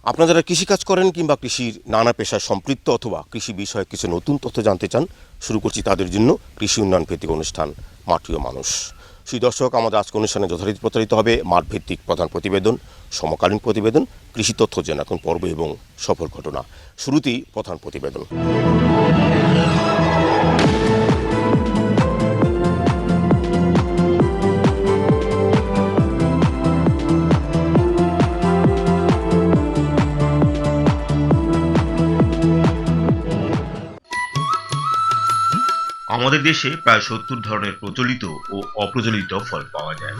আপনারা যারা কৃষিকাজ করেন কিংবা কৃষির নানা পেশায় সম্পৃক্ত অথবা কৃষি বিষয়ে কিছু নতুন তথ্য জানতে চান, শুরু করছি তাদের জন্য কৃষি উন্নয়ন ভিত্তিক অনুষ্ঠান মাটিও মানুষ। সেই দর্শক, আমাদের আজকে অনুষ্ঠানে যথারীতি প্রচারিত হবে মাঠ ভিত্তিক প্রধান প্রতিবেদন, সমকালীন প্রতিবেদন, কৃষি তথ্য জেনারেশন পর্ব এবং সফল ঘটনা। শুরুতেই প্রধান প্রতিবেদন। আমাদের দেশে প্রায় ৭০ ধরনের প্রচলিত ও অপ্রচলিত ফল পাওয়া যায়।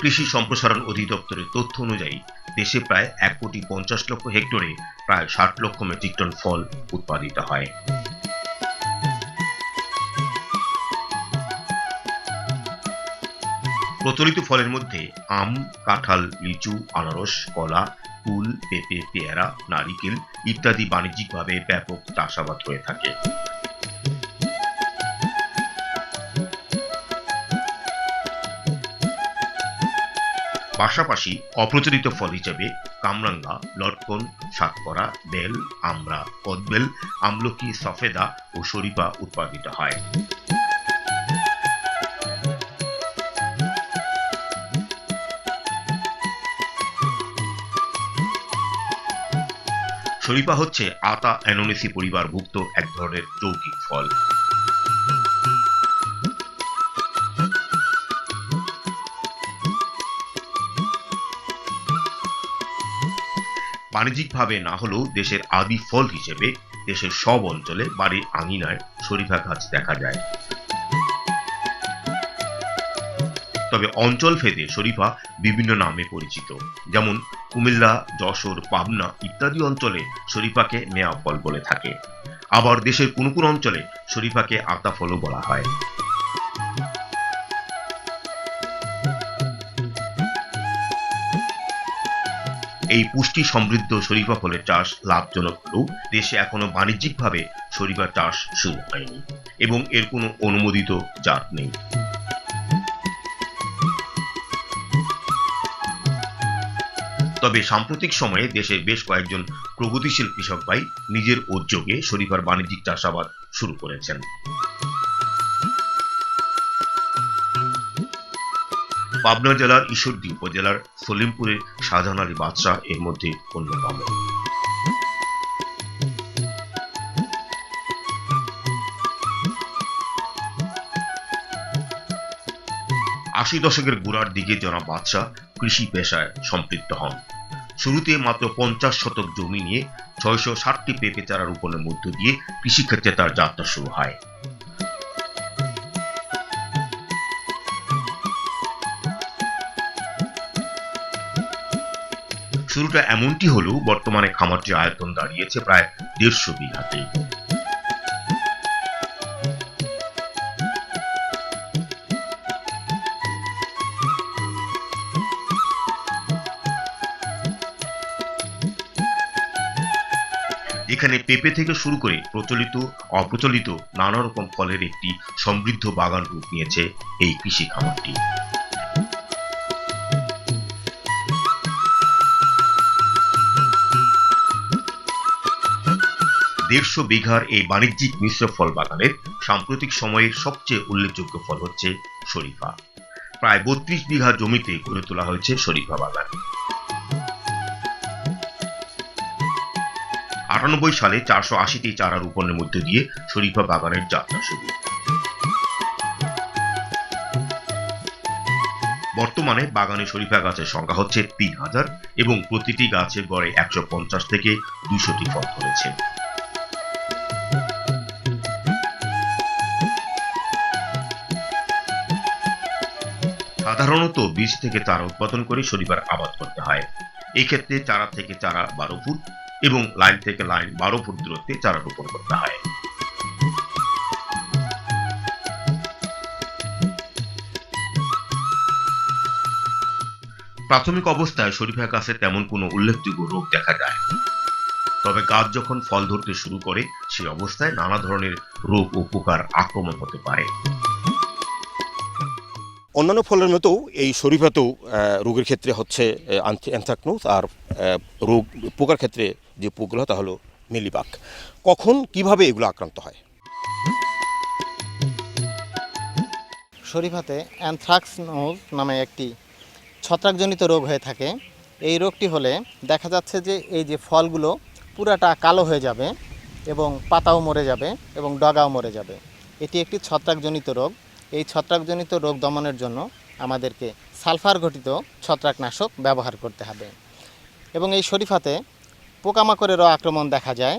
কৃষি সম্প্রসারণ অধিদপ্তরের তথ্য অনুযায়ী দেশে প্রায় ১,৫০,০০,০০০ হেক্টরে প্রায় ৬০ লক্ষ মেট্রিক টন ফল উৎপাদিত হয়। প্রচলিত ফলের মধ্যে আম, কাঁঠাল, লিচু, আনারস, কলা, কুল, পেঁপে, পেয়ারা, নারিকেল ইত্যাদি বাণিজ্যিকভাবে ব্যাপক চাষাবাদ হয়ে থাকে। পাশাপাশি অপ্রচলিত ফল হিসেবে কামরাঙ্গা, লটকন, সাতকরা, বেল, আমড়া, কদবেল, আমলকি, সফেদা ও শরীফা উৎপাদিত হয়। শরীফা হচ্ছে আতা অ্যানোনেসি পরিবারভুক্ত এক ধরনের যৌগিক ফল। বাণিজ্যিকভাবে না হলেও দেশের আদি ফল হিসেবে দেশের সব অঞ্চলে বাড়ির আঙিনায় শরীফা গাছ দেখা যায়। তবে অঞ্চল ভেদে শরীফা বিভিন্ন নামে পরিচিত। যেমন কুমিল্লা, যশোর, পাবনা ইত্যাদি অঞ্চলে শরীফাকে মেয়া ফল বলে থাকে। আবার দেশের কোন কোন অঞ্চলে শরীফাকে আতা ফলও বলা হয়। এই পুষ্টি সমৃদ্ধ শরীফা ফলের চাষ লাভজনক হলেও দেশে এখনো বাণিজ্যিকভাবে শরীফা চাষ শুরু হয়নি এবং এর কোনো অনুমোদিত জাত নেই। তবে সাম্প্রতিক সময়ে দেশের বেশ কয়েকজন প্রগতিশীল কৃষক ভাই নিজের উদ্যোগে শরীফার বাণিজ্যিক চাষাবাদ শুরু করেছেন। পাবনা জেলার ঈশ্বরদী উপজেলার সলিমপুরের শাহজাহান আলী বাদশাহ এর মধ্যে অন্যতম। ৮০ দশকের গোড়ার দিকে জনাব বাদশাহ কৃষি পেশায় সম্পৃক্ত হন। শুরুতে মাত্র ৫০ শতক জমি নিয়ে ৬৬০টি পেঁপে চারা রোপণের মধ্য দিয়ে কৃষিক্ষেত্রে তার যাত্রা শুরু হয়। শুরুটা এমনটি হলেও বর্তমানে খামারটির আয়তন দাঁড়িয়েছে প্রায় ১৫০ বিঘাতে। এখানে পেঁপে থেকে শুরু করে প্রচলিত অপ্রচলিত নানা রকম ফলের একটি সমৃদ্ধ বাগান রূপ নিয়েছে এই কৃষি খামারটি। দেড়শো বিঘার এই বাণিজ্যিক মিশ্র ফল বাগানের সাম্প্রতিক সময়ের সবচেয়ে উল্লেখযোগ্য ফল হচ্ছে শরীফা। প্রায় ৩২ বিঘা জমিতে গড়ে তোলা হয়েছে শরীফা বাগান। ৯৮ সালে ৪৮০টি চারা রোপণের মধ্য দিয়ে শরীফা বাগানের যাত্রা শুরু। বর্তমানে বাগানে শরীফা গাছের সংখ্যা হচ্ছে ৩,০০০ এবং প্রতিটি গাছে গড়ে ১৫০ থেকে ২০০টি ফল ধরেছে। সাধারণত বীজ থেকে চারা উৎপাদন করে শরীফার আবাদ করতে হয়। এই ক্ষেত্রে চারা থেকে চারা ১২ ফুট এবং লাইন থেকে লাইন ১২ ফুট দূরত্বে চারা রোপণ করতে হয়। প্রাথমিক অবস্থায় শরীফা গাছে তেমন কোনো উল্লেখযোগ্য রোগ দেখা যায় না। তবে গাছ যখন ফল ধরতে শুরু করে সেই অবস্থায় নানা ধরনের রোগ ও পোকার আক্রমণ হতে পারে। অন্যান্য ফলের মতো এই শরীফাতেও রোগের ক্ষেত্রে হচ্ছে অ্যানথ্রাকনোজ, আর রোগ পোকার ক্ষেত্রে যে পোকগুলো তা হলো মিলিবাগ। কখন কিভাবে এগুলো আক্রান্ত হয়? শরীফাতে অ্যানথ্রাক্সনোজ নামে একটি ছত্রাকজনিত রোগ হয়ে থাকে। এই রোগটি হলে দেখা যাচ্ছে যে এই যে ফলগুলো পুরাটা কালো হয়ে যাবে এবং পাতাও মরে যাবে এবং ডগাও মরে যাবে। এটি একটি ছত্রাকজনিত রোগ। এই ছত্রাকজনিত রোগ দমনের জন্য আমাদেরকে সালফার ঘটিত ছত্রাকনাশক ব্যবহার করতে হবে। এবং এই শরীফাতে পোকামাকড়েরও আক্রমণ দেখা যায়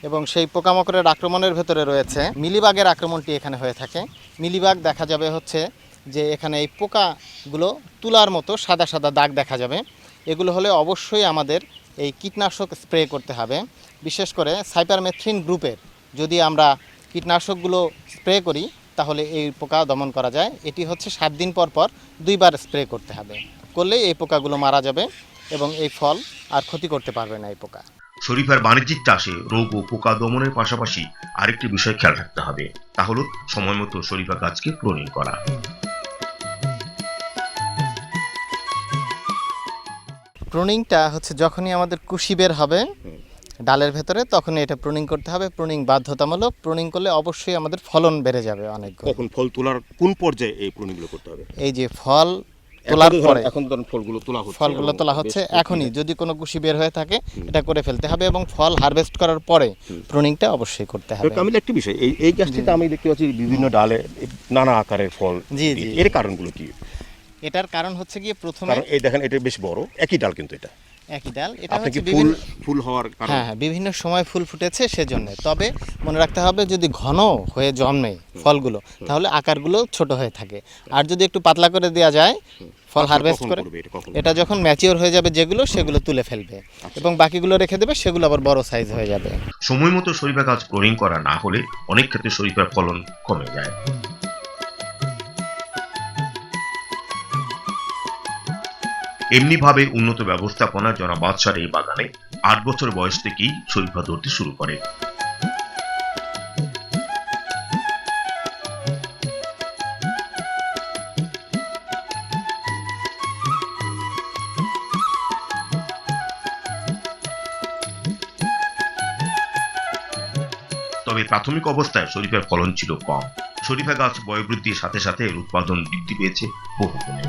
এবং সেই পোকামাকড়ের আক্রমণের ভেতরে রয়েছে মিলিবাগের আক্রমণটি এখানে হয়ে থাকে। মিলিবাগ দেখা যাবে হচ্ছে যে এখানে এই পোকাগুলো তুলার মতো সাদা সাদা দাগ দেখা যাবে। এগুলো হলে অবশ্যই আমাদের এই কীটনাশক স্প্রে করতে হবে। বিশেষ করে সাইপারমেথ্রিন গ্রুপের যদি আমরা কীটনাশকগুলো স্প্রে করি তাহলে এই পোকা দমন করা যায়। এটি হচ্ছে 7 দিন পর পর 2 বার স্প্রে করতে হবে। করলেই এই পোকাগুলো মারা যাবে এবং এই ফল আর ক্ষতি করতে পারবে না এই পোকা। শরীফার বাণিজ্যিক চাষে রোগ ও পোকা দমনের পাশাপাশি আরেকটি বিষয় খেয়াল রাখতে হবে, তা হলো সময় মতো শরীফা গাছকে প্রুনিং করা। প্রুনিংটা হচ্ছে যখনই আমাদের কুশি বের হবে ডালের ভেতরে তখনই এটা প্রুনিং করতে হবে। প্রুনিং বাধ্যতামূলক। প্রুনিং করলে অবশ্যই আমাদের ফলন বেড়ে যাবে অনেক। কখন ফল তোলার কোন পর্যায়ে এই প্রুনিংগুলো করতে হবে? এই যে ফল তোলার পরে, এখন ধরুন ফলগুলো তোলা হচ্ছে এখনই যদি কোনো কুশি বের হয়ে থাকে এটা করে ফেলতে হবে এবং ফল হারভেস্ট করার পরে প্রুনিংটা অবশ্যই করতে হবে। কামিল, একটি বিষয়, এই গাছটিতে আমি দেখতে পাচ্ছি বিভিন্ন ডালে নানা আকারের ফল। জি জি, এর কারণগুলো কি? এটার কারণ হচ্ছে গিয়ে প্রথমে কারণ এই দেখেন এটা বেশ বড়, একই ডাল, কিন্তু এটা একই ডাল। এটা আপনি কি হচ্ছে বিভিন্ন ফুল হওয়ার কারণ? হ্যাঁ, বিভিন্ন সময় ফুল ফুটেছে সেজন্য। তবে মনে রাখতে হবে যদি ঘন হয়ে জন্মে ফলগুলো তাহলে আকারগুলো ছোট হয়ে থাকে। আর যদি একটু পাতলা করে দেওয়া যায় ফল হারভেস্ট করে, এটা যখন ম্যাচিওর হয়ে যাবে যেগুলো সেগুলো তুলে ফেলবে এবং বাকিগুলো রেখে দেবে, সেগুলো আবার বড় সাইজ হয়ে যাবে। সময় মতো শরীফা গাছ প্রুনিং করা না হলে অনেক ক্ষেত্রে শরীফার ফলন কমে যায়। এমনিভাবে উন্নত ব্যবস্থাপনা জনাব বাদশার এই বাগানে 8 বছর বয়স থেকেই শরীফা ধরতে শুরু করে। তবে প্রাথমিক অবস্থায় শরীফার ফলন ছিল কম। শরীফা গাছ বয়োবৃদ্ধির সাথে সাথে এর উৎপাদন বৃদ্ধি পেয়েছে বহুগুণে।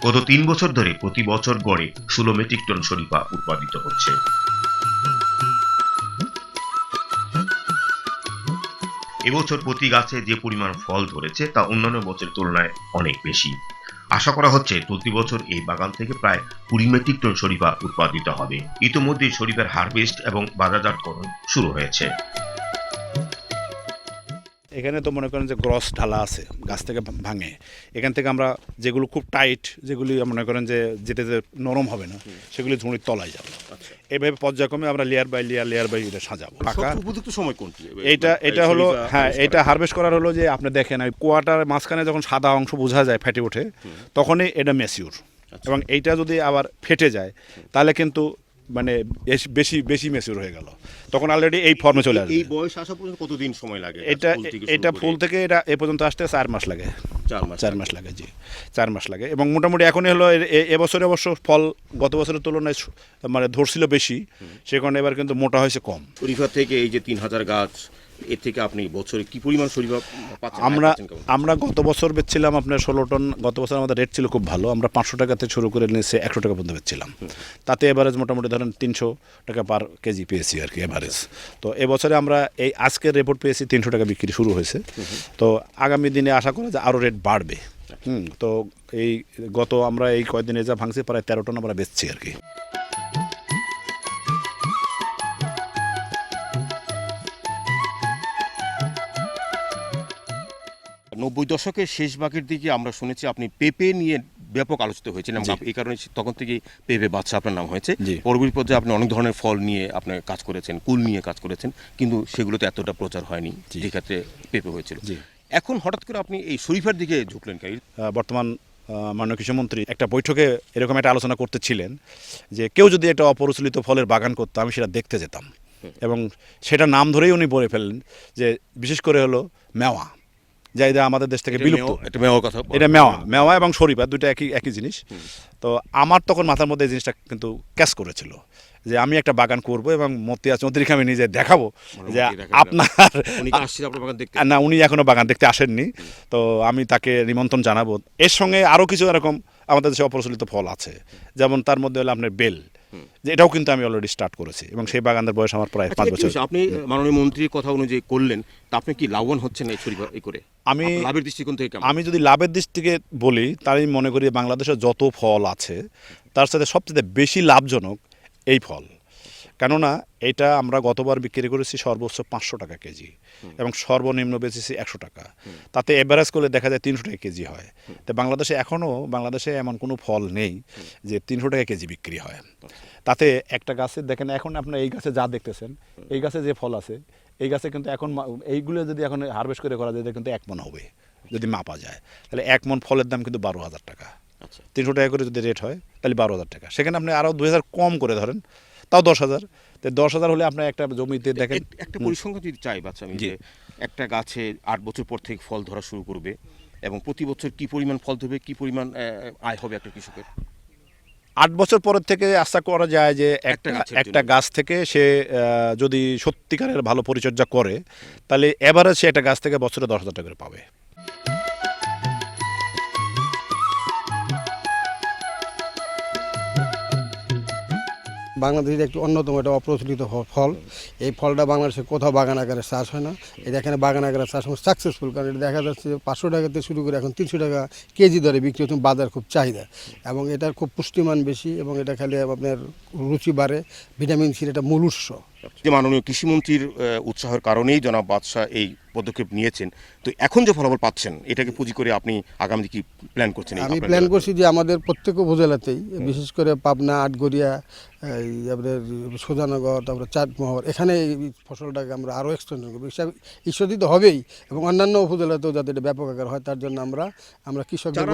গত 3 বছর ধরে প্রতি বছর গড়ে 16 মেট্রিক টন শরীফা উৎপাদিত হচ্ছে। এবছর প্রতি গাছে যে পরিমাণ ফল ধরেছে তা অন্যান্য বছরের তুলনায় অনেক বেশি। আশা করা হচ্ছে চলতি বছর এই বাগান থেকে প্রায় 20 মেট্রিক টন শরীফা উৎপাদিত হবে। ইতিমধ্যে শরীফার হারভেস্ট এবং বাজারজাতকরণ শুরু হয়েছে। এখানে তো মনে করেন যে গ্রস ঢালা আছে, গাছ থেকে ভাঙে। এখান থেকে আমরা যেগুলো খুব টাইট, যেগুলি মনে করেন যে যেতে নরম হবে না, সেগুলি ঝুড়ির তলায় যাবে। এভাবে পর্যায়ক্রমে আমরা লেয়ার বাই লেয়ার এটা সাজাবো। পাকা উপযুক্ত সময় কোনটি? এটা হলো, হ্যাঁ, এটা হারভেস্ট করার হলো যে আপনি দেখেন ওই কোয়াটার মাঝখানে যখন সাদা অংশ বোঝা যায় ফেটে ওঠে তখনই এটা ম্যাচিউর। এবং এইটা যদি আবার ফেটে যায় তাহলে কিন্তু মানে বেশি ম্যাচিউর হয়ে গেল, তখন অলরেডি এই ফর্মে চলে আসবে। এই বয়স আসা পর্যন্ত কতদিন সময় লাগে? এটা ফুল থেকে এটা এ পর্যন্ত আসতে 4 মাস লাগে। 4 মাস লাগে, জি 4 মাস লাগে। এবং মোটামুটি এখনই হলো এবছরে অবশ্য ফল গত বছরের তুলনায় মানে ধরছিল বেশি, সে কারণে এবার কিন্তু মোটা হয়েছে কম। শরীফা থেকে এই যে 3000 গাছ, এর থেকে আপনি বছরে কি পরিমাণ শরীফা পাচ্ছেন? আমরা গত বছর বেচছিলাম আপনার 16 টন। গত বছর আমাদের রেট ছিল খুব ভালো, আমরা 500 টাকা থেকে শুরু করে নিয়েছে 100 টাকা পর্যন্ত বেচছিলাম। তাতে এভারেজ মোটামুটি ধরেন 300 টাকা পার কেজি পেয়েছি আর কি এভারেজ। তো এবছরে আমরা এই আজকের রিপোর্ট পেয়েছি 300 টাকা বিক্রি শুরু হয়েছে। তো আগামী দিনে আশা করা যে আরও রেট বাড়বে। তো এই আমরা এই কয়েকদিনে যা ভাঙছি প্রায় 13 টন আমরা বেচছি আর কি। 90 দশকের শেষ ভাগের দিকে আমরা শুনেছি আপনি পেঁপে নিয়ে ব্যাপক আলোচিত হয়েছিলেন, এই কারণে তখন থেকেই পেঁপে বাদশা আপনার নাম হয়েছে। পরবর্তী পর্যায়ে আপনি অনেক ধরনের ফল নিয়ে আপনার কাজ করেছেন, কুল নিয়ে কাজ করেছেন, কিন্তু সেগুলোতে এতটা প্রচার হয়নি যে ক্ষেত্রে পেঁপে হয়েছিল। এখন হঠাৎ করে আপনি এই শরীফার দিকে ঝুঁকলেন কেন? বর্তমান মাননীয় কৃষিমন্ত্রী একটা বৈঠকে এরকম একটা আলোচনা করতেছিলেন যে কেউ যদি একটা অপরিচালিত ফলের বাগান করতো আমি সেটা দেখতে যেতাম। এবং সেটা নাম ধরেই উনি বলে ফেললেন যে বিশেষ করে হলো মেওয়া। যা এটা আমাদের দেশ থেকে বিলুপ্ত। এটা মেওয়া কথা এটা মেওয়া এবং শরীফা দুটো একই জিনিস। তো আমার তখন মাথার মধ্যে এই জিনিসটা কিন্তু ক্যাচ করেছিল যে আমি একটা বাগান করব এবং মতিয়া চৌধুরীকে আমি নিজে দেখাবো যে আপনার না, উনি এখনো বাগান দেখতে আসেননি। তো আমি তাকে নিমন্ত্রণ জানাবো। এর সঙ্গে আরও কিছু এরকম আমাদের দেশে অপ্রচলিত ফল আছে, যেমন তার মধ্যে হলো আপনার বেল, যে এটাও কিন্তু আমি অলরেডি স্টার্ট করেছি এবং সেই বাগানের বয়স আমার প্রায় 5 বছর। আপনি মাননীয় মন্ত্রীর কথা অনুযায়ী করলেন, তা আপনি কি লাভবান হচ্ছেন এই শরীফা এই করে? আমি লাভের দৃষ্টিকোণ থেকে আমি যদি লাভের দিক থেকে বলি, তাহলে আমি মনে করি বাংলাদেশে যত ফল আছে তার সাথে সবচেয়ে বেশি লাভজনক এই ফল। কেননা এটা আমরা গতবার বিক্রি করেছি সর্বোচ্চ 500 টাকা কেজি এবং সর্বনিম্ন বেচেছি 100 টাকা। তাতে এভারেজ করলে দেখা যায় 300 টাকা কেজি হয়। তো বাংলাদেশে এমন কোনো ফল নেই যে 300 টাকা কেজি বিক্রি হয়। তাতে একটা গাছে দেখেন, এখন আপনার এই গাছে যা দেখতেছেন, এই গাছে যে ফল আছে, এই গাছে কিন্তু এখন এইগুলো যদি এখন হারভেস্ট করে করা যায় কিন্তু 1 মণ হবে যদি মাপা যায়। তাহলে 1 মণ ফলের দাম কিন্তু 12,000 টাকা। 300 টাকা করে যদি রেট হয় তাহলে 12,000 টাকা। সেখানে আপনি আরও 2,000 কম করে ধরেন, তাও 10,000। তো 10,000 হলে আপনার একটা জমিতে দেখেন একটা পরিসংখ্যান যদি চাই বাচ্চা, আমি যে একটা গাছে 8 বছর পর থেকে ফল ধরা শুরু করবে এবং প্রতি বছর কি পরিমাণ ফল ধরবে, কি পরিমাণ আয় হবে একটা কৃষকের? 8 বছর পরের থেকে আশা করা যায় যে একটা গাছ থেকে সে যদি সত্যিকারের ভালো পরিচর্যা করে, তাহলে এভারেজ সে একটা গাছ থেকে বছরে 10,000 টাকা করে পাবে। বাংলাদেশের একটি অন্যতম একটা অপ্রচলিত ফল। এই ফলটা বাংলাদেশে কোথাও বাগান আকারে চাষ হয় না। এটা এখানে বাগান আকারে চাষ সাকসেসফুল, কারণ এটা দেখা যাচ্ছে 500 টাকাতে শুরু করে এখন 300 টাকা কেজি দরে বিক্রি হচ্ছে। বাজার খুব চাহিদা এবং এটার খুব পুষ্টিমান বেশি এবং এটা খেলে আপনার রুচি বাড়ে। ভিটামিন সির এটা মূল উৎস। যে মাননীয় কৃষিমন্ত্রীর উৎসাহের কারণেই জনাব বাদশাহ এই পদক্ষেপ নিয়েছেন। তো এখন যে ফলাফল পাচ্ছেন, এটাকে পুঁজি করে আপনি আগামী কি প্ল্যান করছেন? আমি প্ল্যান করছি যে আমাদের প্রত্যেক উপজেলাতেই, বিশেষ করে পাবনা, আটগড়িয়া, আপনার সুজানগর, তারপরে চাটমোহর, এখানে এই ফসলটাকে আমরা আরও এক্সটেনশন করবো। ঈশ্বরদী তো হবেই এবং অন্যান্য উপজেলাতেও যাতে এটা ব্যাপক আকার হয়, তার জন্য আমরা কৃষকদের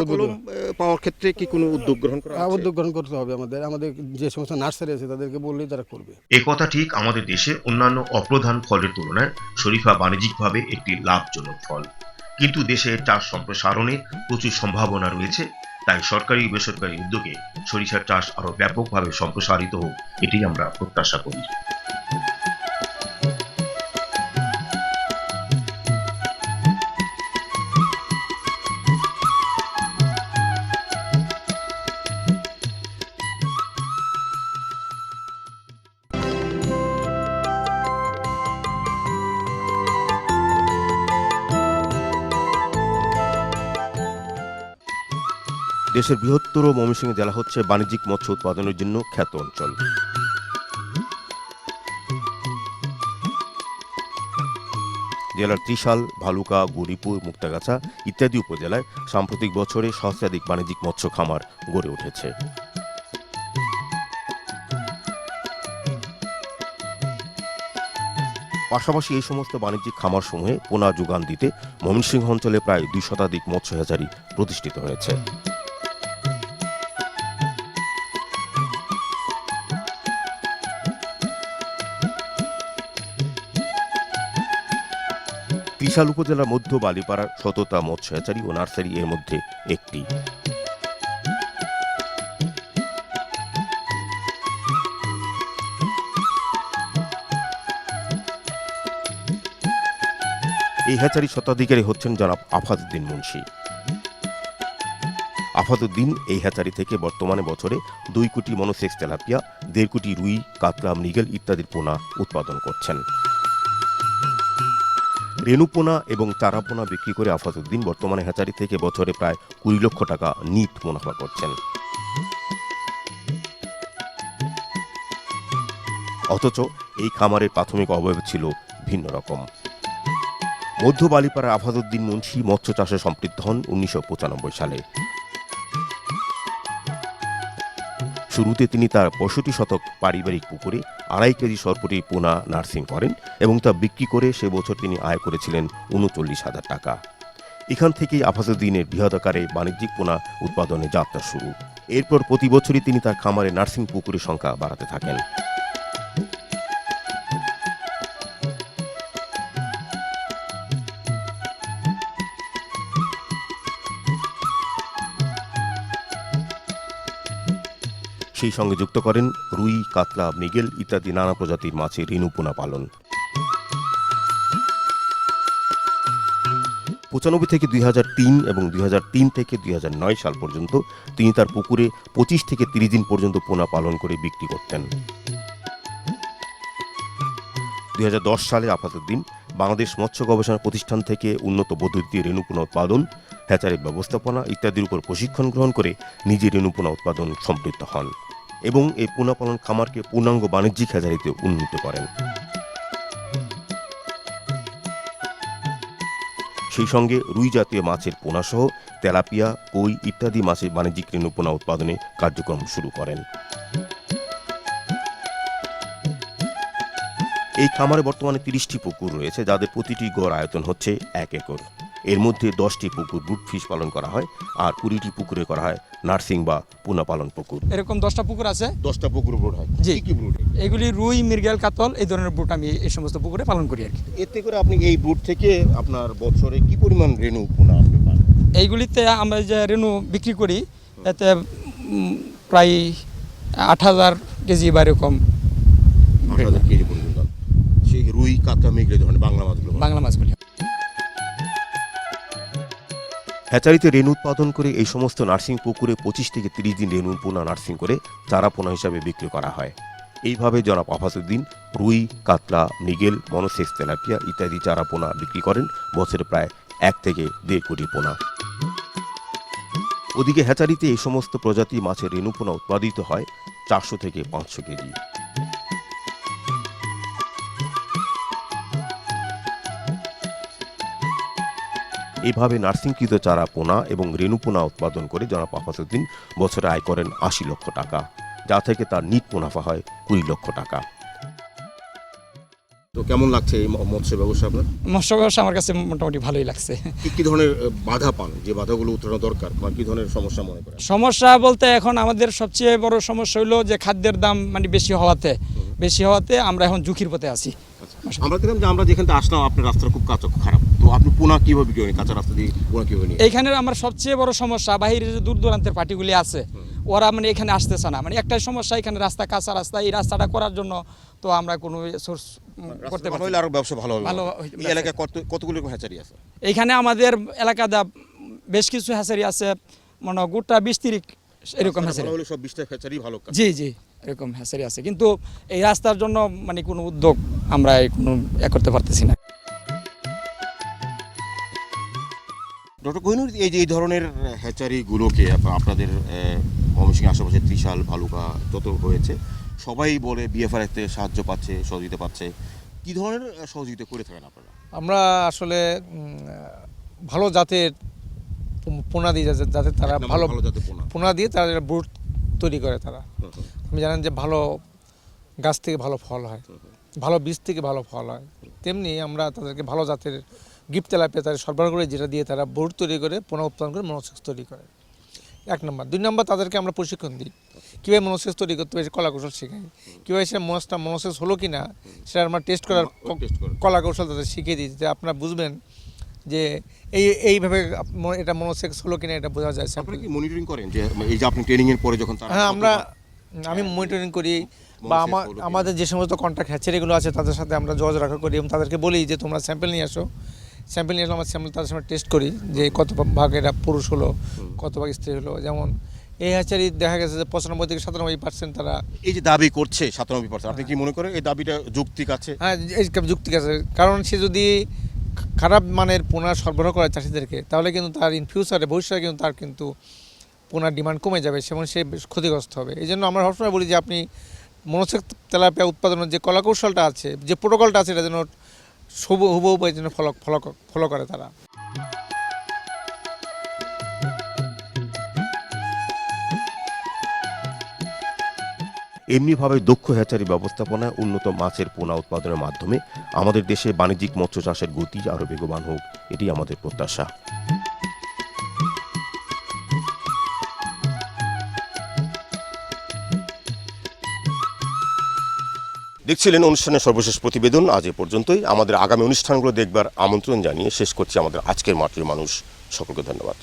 পাওয়ার ক্ষেত্রে কি কোনো উদ্যোগ গ্রহণ করা আছে? উদ্যোগ গ্রহণ করতে হবে। আমাদের যে সমস্ত নার্সারি আছে তাদেরকে বললেই তারা করবে। এ কথা ঠিক, আমাদের দেশে অন্যান্য অপ্রধান ফলের তুলনায় শরীফা বাণিজ্যিকভাবে একটি লাভজনক ফল। কিন্তু দেশে চাষ সম্প্রসারণে প্রচুর সম্ভাবনা রয়েছে। তাই সরকারি বেসরকারি উদ্যোগে সরিষার চাষ আরো ব্যাপকভাবে সম্প্রসারিত হোক, এটাই আমরা প্রত্যাশা করি। দেশের বৃহত্তর ময়মনসিংহ জেলা হচ্ছে বাণিজ্যিক মৎস্য উৎপাদনের জন্য খ্যাত অঞ্চল। জেলার ত্রিশাল, ভালুকা, গৌরীপুর, মুক্তাগাছা ইত্যাদি উপজেলায় সাম্প্রতিক বছরে সহস্রাধিক বাণিজ্যিক মৎস্য খামার গড়ে উঠেছে। পাশাপাশি এই সমস্ত বাণিজ্যিক খামারসমূহে পোনা যোগান দিতে ময়মনসিংহ অঞ্চলে প্রায় 2 শতাধিক মৎস্য হ্যাচারি প্রতিষ্ঠিত হয়েছে। ত্রিশাল উপজেলার মধ্য বালিপাড়ার শততা মৎস্য হ্যাচারি ও নার্সারি এর মধ্যে একটি। এই হ্যাচারি স্বত্বাধিকারী হচ্ছেন জনাব আফাদউদ্দিন মুন্সি। আফাদউদ্দিন এই হ্যাচারি থেকে বর্তমানে বছরে 2 কোটি মনোসেক্স তেলাপিয়া, 1.5 কোটি রুই, কাতলা, মৃগেল ইত্যাদির পোনা উৎপাদন করছেন। রেণুপোনা এবং চারাপোনা বিক্রি করে আফাদউদ্দিন বর্তমানে হ্যাচারি থেকে বছরে প্রায় 20 লক্ষ টাকা নিট মুনাফা করছেন। অথচ এই খামারের প্রাথমিক অবয়ব ছিল ভিন্ন রকম। মধ্য বালিপাড়ার আফাদউদ্দিন মুন্সি মৎস্য চাষে সম্পৃক্ত হন 1995 সালে। শুরুতে তিনি তার 65 শতক পারিবারিক পুকুরে 2.5 কেজি সরপুরি পোনা নার্সিং করেন এবং তা বিক্রি করে সে বছর তিনি আয় করেছিলেন 39,000 টাকা। এখান থেকেই আফাদউদ্দিনের বৃহদাকারে বাণিজ্যিক পোনা উৎপাদনে যাত্রা শুরু। এরপর প্রতি বছরই তিনি তার খামারে নার্সিং পুকুরের সংখ্যা বাড়াতে থাকেন। সেই সঙ্গে যুক্ত করেন রুই, কাতলা, মৃগেল ইত্যাদি নানা প্রজাতির মাছের রেণু পোনা পালন। 95 থেকে 2003 এবং 2003 থেকে 2009 সাল পর্যন্ত তিনি তার পুকুরে 25 থেকে 30 দিন পর্যন্ত পোনা পালন করে বিক্রি করতেন। 2010 সালে আপাতদিন বাংলাদেশ মৎস্য গবেষণা প্রতিষ্ঠান থেকে উন্নত পদ্ধতিতে রেণুপোনা উৎপাদন, হ্যাচারির ব্যবস্থাপনা ইত্যাদির উপর প্রশিক্ষণ গ্রহণ করে নিজে রেণুপোনা উৎপাদন সম্পৃক্ত হন এবং এই পোনা পালন খামারকে পূর্ণাঙ্গ বাণিজ্যিক হ্যাচারিতে উন্নীত করেন। সেই সঙ্গে রুই জাতীয় মাছের পোনাসহ তেলাপিয়া, কই ইত্যাদি মাছের বাণিজ্যিক রেণুপোনা উৎপাদনে কার্যক্রম শুরু করেন। এই খামারে বর্তমানে 30টি পুকুর রয়েছে, যাদের প্রতিটি গড় আয়তন হচ্ছে 1 একর। এর মধ্যে 10টি পুকুর ব্রুড ফিশ পালন করা হয় আর 20টি পুকুরে করা হয় নার্সিং বা পোনা পালন পুকুর। এরকম 10টা পুকুর আছে। 10টা পুকুর ব্রুড হয়। জি। কি ব্রুড? এগুলি রুই, মৃগেল, কাতল এই ধরনের ব্রুড আমি এই সমস্ত পুকুরে পালন করি আর কি। এতে করে আপনি এই ব্রুড থেকে আপনার বছরে কি পরিমাণ রেণু পোনা আপনি পান? এইগুলিতে আমরা যে রেণু বিক্রি করি এতে প্রায় 8,000 কেজি বা এরকম 8,000 কেজি পর্যন্ত। সেই রুই, কাতলা, মৃগেল ধরনের বাংলা মাছগুলো। বাংলা মাছগুলি। হ্যাচারিতে রেণু উৎপাদন করে এই সমস্ত নার্সিং পুকুরে 25 থেকে 30 দিন রেণু পোনা নার্সিং করে চারা পোনা হিসাবে বিক্রি করা হয়। এইভাবে জনাব আফাসউদ্দিন রুই, কাতলা, মৃগেল, মনোসেক্স, তেলাপিয়া ইত্যাদি চারা পোনা বিক্রি করেন বছরে প্রায় 1 থেকে 1.5 কোটি পোনা। ওদিকে হ্যাচারিতে এই সমস্ত প্রজাতি মাছের রেণু পোনা উৎপাদিত হয় 400 থেকে 500 কেজি। এভাবে নার্সিংকৃত চারা পোনা এবং রেণু পোনা উৎপাদন করে জনাব আফাসউদ্দিন বছরে আয় করেন 80 লক্ষ টাকা, যা থেকে তার নিট মুনাফা হয় 20 লক্ষ টাকা। তো কেমন লাগছে এই মৎস্য ব্যবসা আপনার? মৎস্য ব্যবসা আমার কাছে মোটামুটি ভালোই লাগছে। কি ধরনের বাধা পান, যে বাধাগুলো উত্তরণ দরকার, বা কি ধরনের সমস্যা মনে করেন? সমস্যা বলতে এখন আমাদের সবচেয়ে বড় সমস্যা হলো যে খাদ্যের দাম মানে বেশি হওয়াতে আমরা এখন ঝুঁকির পথে আছি। আমরা দেখলাম যে আমরা যেখানে আসলাম আপনার রাস্তাটা খুব খারাপ, তো আপনি পোনা কিভাবে বিক্রি করেন? কাঁচা রাস্তা দিয়ে পোনা কিভাবে নিয়ে? এইখানে আমার সবচেয়ে বড় সমস্যা বাইরে যে দূর দূরান্তের পার্টিগুলি আছে ওরা মানে এখানে আসতেছে না। মানে একটাই সমস্যা, এখানে রাস্তা কাঁচা রাস্তা, এই রাস্তাটা করার জন্য তো আমরা কোনো সোর্স করতে পারছি না। আরো ব্যবসা ভালো হবে। ভালো এই এলাকায় কতগুলো হ্যাচারি আছে? এইখানে আমাদের এলাকাতে বেশ কিছু হ্যাচারি আছে, মানে গোটা 20-30 এরকম হ্যাচারি। সব 20টা হ্যাচারি ভালো কাজ। জি এরকম হ্যাচারি আছে, কিন্তু এই রাস্তার জন্য মানে কোনো উদ্যোগ আমরা কোনো করতে পারতেছি না। ডক্টর কোহিনুর, এই ধরনের হ্যাচারিগুলোকে আপনাদের ময়মনসিংহের আশেপাশে ত্রিশাল, ভালুকা যত হয়েছে সবাই বলে বিএফআর থেকে সাহায্য পাচ্ছে, সহযোগিতা পাচ্ছে। কি ধরনের সহযোগিতা করে থাকেন আপনারা? আমরা আসলে ভালো জাতের পোনা দিই, যাতে তারা ভালো জাতের পোনা দিয়ে তারা ব্রুড তৈরি করে। তারা আপনি জানেন যে ভালো গাছ থেকে ভালো ফল হয়, ভালো বীজ থেকে ভালো ফল হয়, তেমনি আমরা তাদেরকে ভালো জাতের গিফট তেলাপিয়া তাদের সরবরাহ করে, যেটা দিয়ে তারা ব্রুড তৈরি করে পোনা উৎপাদন করে মনোসেক্স তৈরি করে। 1 নম্বর। 2 নম্বর, তাদেরকে আমরা প্রশিক্ষণ দিই কীভাবে মনোসেক্স তৈরি করতে হবে, কলা কৌশল শেখাই। কীভাবে সে মনোসেক্স হলো কি না সেটা আমরা টেস্ট করার কলা কৌশল তাদের শিখিয়ে দিই, যে আপনারা বুঝবেন যে এইভাবে এটা মনোসেক্স হলো কিনা এটা বোঝা যায়। আপনারা কি মনিটরিং করেন, যে এই যে আপনি ট্রেনিং এর পরে যখন? হ্যাঁ, আমি মনিটরিং করি, বা আমাদের যে সমস্ত কন্ট্রাক্ট হ্যাচারিগুলো আছে তাদের সাথে আমরা যোগাযোগ রাখা করি এবং তাদেরকে বলি যে তোমরা স্যাম্পল নিয়ে আসো। স্যাম্পল নিয়ে আসলে আমরা স্যাম্পল তাদের সাথে টেস্ট করি যে কত ভাগ এটা পুরুষ হলো, কত ভাগ স্ত্রী হলো। যেমন এই হ্যাচারি দেখা গেছে যে 95 থেকে 97% তারা এই যে দাবি করছে 97%, আপনি কি মনে করেন এই দাবিটা যৌক্তিক আছে? হ্যাঁ, এই যৌক্তিক আছে। কারণ সে যদি খারাপ মানের পোনা সরবরাহ করে চাষিদেরকে, তাহলে কিন্তু তার ইন ফিউচারে ভবিষ্যতে কিন্তু তার কিন্তু পোনার ডিমান্ড কমে যাবে এবং সে ক্ষতিগ্রস্ত হবে। এই জন্য আমরা সবসময় বলি যে আপনি মনোসেক্স তেলাপিয়া উৎপাদনের যে কলাকৌশলটা আছে, যে প্রোটোকলটা আছে, এটা যেন হুবহু যেন ফলো করে তারা। এমনিভাবে দক্ষ হ্যাচারি ব্যবস্থাপনায় উন্নত মাছের পোনা উৎপাদনের মাধ্যমে আমাদের দেশে বাণিজ্যিক মৎস্য চাষের গতি আরও বেগবান হোক, এটি আমাদের প্রত্যাশা। দেখছিলেন অনুষ্ঠানের সর্বশেষ প্রতিবেদন। আজ এ পর্যন্তই। আমাদের আগামী অনুষ্ঠানগুলো দেখবার আমন্ত্রণ জানিয়ে শেষ করছি আমাদের আজকের মাটির মানুষ। সকলকে ধন্যবাদ।